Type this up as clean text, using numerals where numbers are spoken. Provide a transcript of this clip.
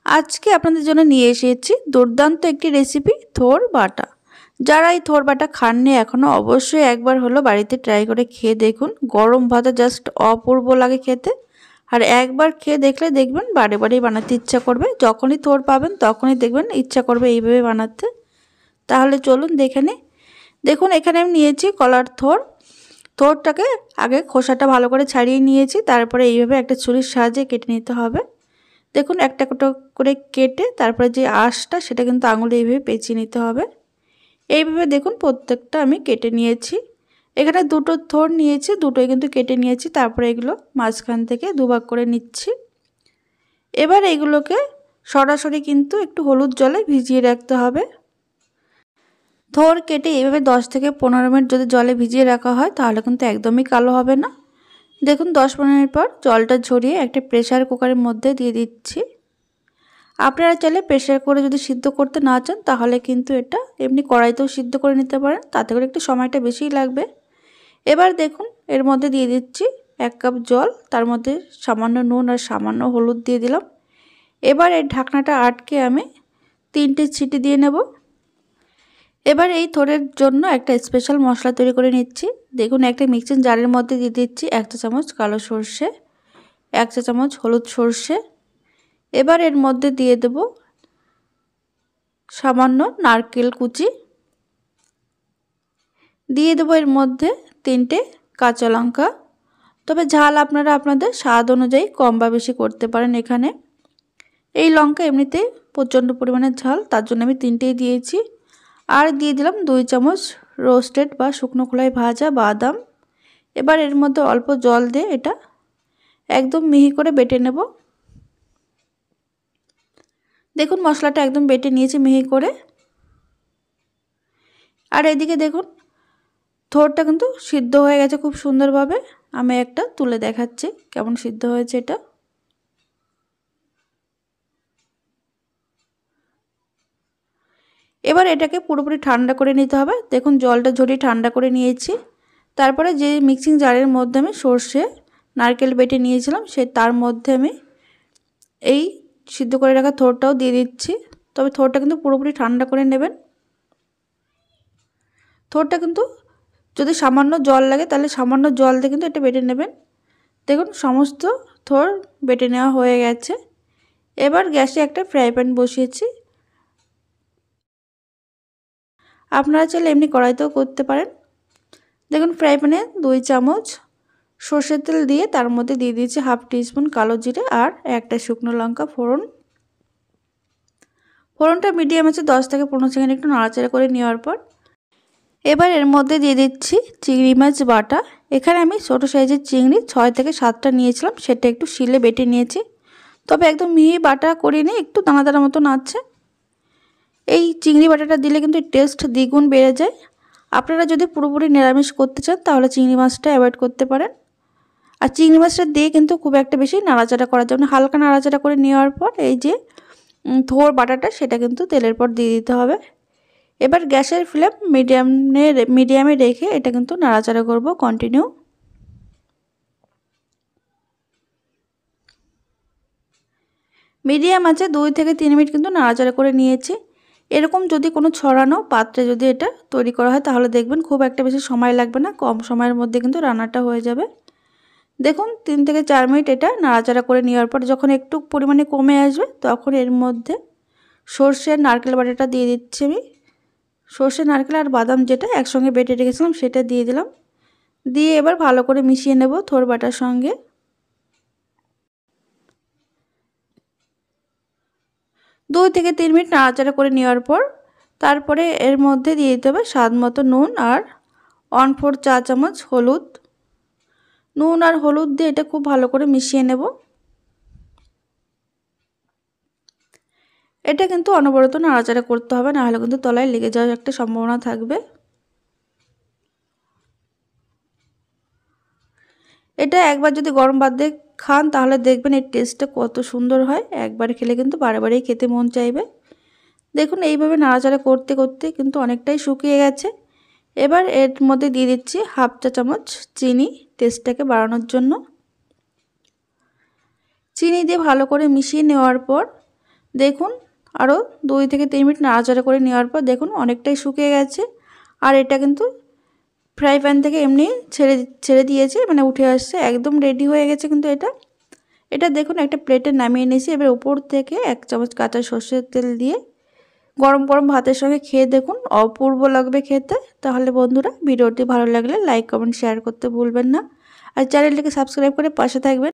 আজকে আপনাদের জন্য নিয়ে এসেছি দুর্দান্ত একটি রেসিপি, থোর বাটা। যারা এই থোর বাটা খাননি এখনও, অবশ্যই একবার হলো বাড়িতে ট্রাই করে খেয়ে দেখুন। গরম ভাতে জাস্ট অপূর্ব লাগে খেতে। আর একবার খেয়ে দেখলে দেখবেন বারে বারেই বানাতে ইচ্ছা করবে। যখনই থোর পাবেন তখনই দেখবেন ইচ্ছা করবে এইভাবে বানাতে। তাহলে চলুন দেখে নিই। দেখুন এখানে আমি নিয়েছি কলার থোর। থোরটাকে আগে খোসাটা ভালো করে ছাড়িয়ে নিয়েছি, তারপরে এইভাবে একটা ছুরির সাহায্যে কেটে নিতে হবে। দেখুন একটা করে কেটে তারপরে যে আঁশটা সেটা কিন্তু আঙুলে এইভাবে পেঁচিয়ে নিতে হবে। এইভাবে দেখুন প্রত্যেকটা আমি কেটে নিয়েছি। এখানে দুটো থোর নিয়েছি, দুটোই কিন্তু কেটে নিয়েছি। তারপরে এগুলো মাঝখান থেকে দুভাগ করে নিচ্ছি। এবার এইগুলোকে সরাসরি কিন্তু একটু হলুদ জলে ভিজিয়ে রাখতে হবে। থোর কেটে এইভাবে 10 থেকে 15 মিনিট যদি জলে ভিজিয়ে রাখা হয় তাহলে কিন্তু একদমই কালো হবে না। দেখুন 10-15 মিনিট পর জলটা ঝরিয়ে একটা প্রেসার কুকারের মধ্যে দিয়ে দিচ্ছি। আপনারা চাইলে প্রেসার করে যদি সিদ্ধ করতে না চান তাহলে কিন্তু এটা এমনি কড়াইতেও সিদ্ধ করে নিতে পারেন, তাতে করে একটু সময়টা বেশিই লাগবে। এবার দেখুন এর মধ্যে দিয়ে দিচ্ছি 1 কাপ জল, তার মধ্যে সামান্য নুন আর সামান্য হলুদ দিয়ে দিলাম। এবার এই ঢাকনাটা আটকে আমি 3টে সিটি দিয়ে নেব। এবার এই থোরের জন্য একটা স্পেশাল মশলা তৈরি করে নিচ্ছি। দেখুন একটা মিক্সিং জারের মধ্যে দিয়ে দিচ্ছি 1 চা চামচ কালো সর্ষে, 1 চা চামচ হলুদ সর্ষে। এবার এর মধ্যে দিয়ে দেব সামান্য নারকেল কুচি, দিয়ে দেব এর মধ্যে 3টে কাঁচা লঙ্কা। তবে ঝাল আপনারা আপনাদের স্বাদ অনুযায়ী কম বা বেশি করতে পারেন। এখানে এই লঙ্কা এমনিতেই প্রচণ্ড পরিমাণে ঝাল, তার জন্য আমি 3টেই দিয়েছি। আর দিয়ে দিলাম 2 চামচ রোস্টেড বা শুকনো খোলায় ভাজা বাদাম। এবার এর মধ্যে অল্প জল দিয়ে এটা একদম মিহি করে বেটে নেব। দেখুন মশলাটা একদম বেটে নিয়েছি মিহি করে। আর এদিকে দেখুন থোরটা কিন্তু সিদ্ধ হয়ে গেছে খুব সুন্দরভাবে। আমি একটা তুলে দেখাচ্ছি কেমন সিদ্ধ হয়েছে এটা। এবার এটাকে পুরোপুরি ঠান্ডা করে নিতে হবে। দেখুন জলটা ঝরিয়ে ঠান্ডা করে নিয়েছি। তারপরে যে মিক্সিং জারের মধ্যে আমি সর্ষে নারকেল বেটে নিয়েছিলাম তার মধ্যে আমি এই সিদ্ধ করে রাখা থোরটাও দিয়ে দিচ্ছি। তবে থোরটা কিন্তু পুরোপুরি ঠান্ডা করে নেবেন। থোরটা কিন্তু যদি সামান্য জল লাগে তাহলে সামান্য জল দিয়ে কিন্তু এটা বেটে নেবেন। দেখুন সমস্ত থোর বেটে নেওয়া হয়ে গেছে। এবার গ্যাসে একটা ফ্রাই প্যান বসিয়েছি। আপনারা চাইলে এমনি কড়াইতেও করতে পারেন। দেখুন ফ্রাই প্যানে 2 চামচ সর্ষের তেল দিয়ে তার মধ্যে দিয়ে দিয়েছি 1/2 টিস্পুন কালো জিরে আর একটা শুকনো লঙ্কা ফোড়ন। ফোড়নটা মিডিয়াম আছে 10 থেকে 15 সেকেন্ড একটু নাড়াচাড়া করে নেওয়ার পর এবার এর মধ্যে দিয়ে দিচ্ছি চিংড়ি মাছ বাটা। এখানে আমি ছোটো সাইজের চিংড়ি 6 থেকে 7টা নিয়েছিলাম, সেটা একটু শিলে বেটে নিয়েছি। তবে একদম মিহি বাটা করিনি, একটু দানা দানা মতন আছে। এই চিংড়ি বাটাটা দিলে কিন্তু টেস্ট দ্বিগুণ বেড়ে যায়। আপনারা যদি পুরোপুরি নিরামিষ করতে চান তাহলে চিংড়ি মাছটা অ্যাভয়েড করতে পারেন। আর চিংড়ি মাছটা দিয়ে কিন্তু খুব একটা বেশি নাড়াচাড়া করা যাবে না। হালকা নাড়াচাড়া করে নেওয়ার পর এই যে থোর বাটাটা সেটা কিন্তু তেলের পর দিয়ে দিতে হবে। এবার গ্যাসের ফ্লেম মিডিয়ামে রেখে এটা কিন্তু নাড়াচাড়া করব কন্টিনিউ। মিডিয়াম আছে 2 থেকে 3 মিনিট কিন্তু নাড়াচাড়া করে নিয়েছি। এরকম যদি কোনো ছড়ানো পাত্রে যদি এটা তৈরি করা হয় তাহলে দেখবেন খুব একটা বেশি সময় লাগবে না, কম সময়ের মধ্যে কিন্তু রান্নাটা হয়ে যাবে। দেখুন 3 থেকে 4 মিনিট এটা নাড়াচাড়া করে নেওয়ার পর যখন একটু পরিমাণে কমে আসবে তখন এর মধ্যে সর্ষে আর নারকেল বাটাটা দিয়ে দিচ্ছি আমি। সর্ষে নারকেল আর বাদাম যেটা একসঙ্গে বেটে রেখেছিলাম সেটা দিয়ে দিলাম। দিয়ে এবার ভালো করে মিশিয়ে নেব থোর বাটার সঙ্গে। 2 থেকে 3 মিনিট নাড়াচাড়া করে নেওয়ার পর তারপরে এর মধ্যে দিয়ে দিতে হবে স্বাদ মতো নুন আর 1/4 চা চামচ হলুদ। নুন আর হলুদ দিয়ে এটা খুব ভালো করে মিশিয়ে নেব। এটা কিন্তু অনবরত নাড়াচাড়া করতে হবে, নাহলে কিন্তু তলায় লেগে যাওয়ার একটা সম্ভাবনা থাকবে। এটা একবার যদি গরম ভাত দিয়ে খান তাহলে দেখবেন এর টেস্টটা কত সুন্দর হয়। একবার খেলে কিন্তু বারবারই খেতে মন চাইবে। দেখুন এইভাবে নাড়াচাড়া করতে করতে কিন্তু অনেকটাই শুকিয়ে গেছে। এবার এর মধ্যে দিয়ে দিচ্ছি 1/2 চা চামচ চিনি টেস্টটাকে বাড়ানোর জন্য। চিনি দিয়ে ভালো করে মিশিয়ে নেওয়ার পর দেখুন আরও 2 থেকে 3 মিনিট নাড়াচাড়া করে নেওয়ার পর দেখুন অনেকটাই শুকিয়ে গেছে। আর এটা কিন্তু ফ্রাই প্যান থেকে এমনি ছেড়ে দিয়েছে, মানে উঠে আসছে, একদম রেডি হয়ে গেছে কিন্তু এটা দেখুন একটা প্লেটে নামিয়ে নিয়েছি। এবার উপর থেকে 1 চামচ কাঁচা সর্ষের তেল দিয়ে গরম গরম ভাতের সঙ্গে খেয়ে দেখুন, অপূর্ব লাগবে খেতে। তাহলে বন্ধুরা ভিডিওটি ভালো লাগলে লাইক কমেন্ট শেয়ার করতে ভুলবেন না, আর চ্যানেলটিকে সাবস্ক্রাইব করে পাশে থাকবেন।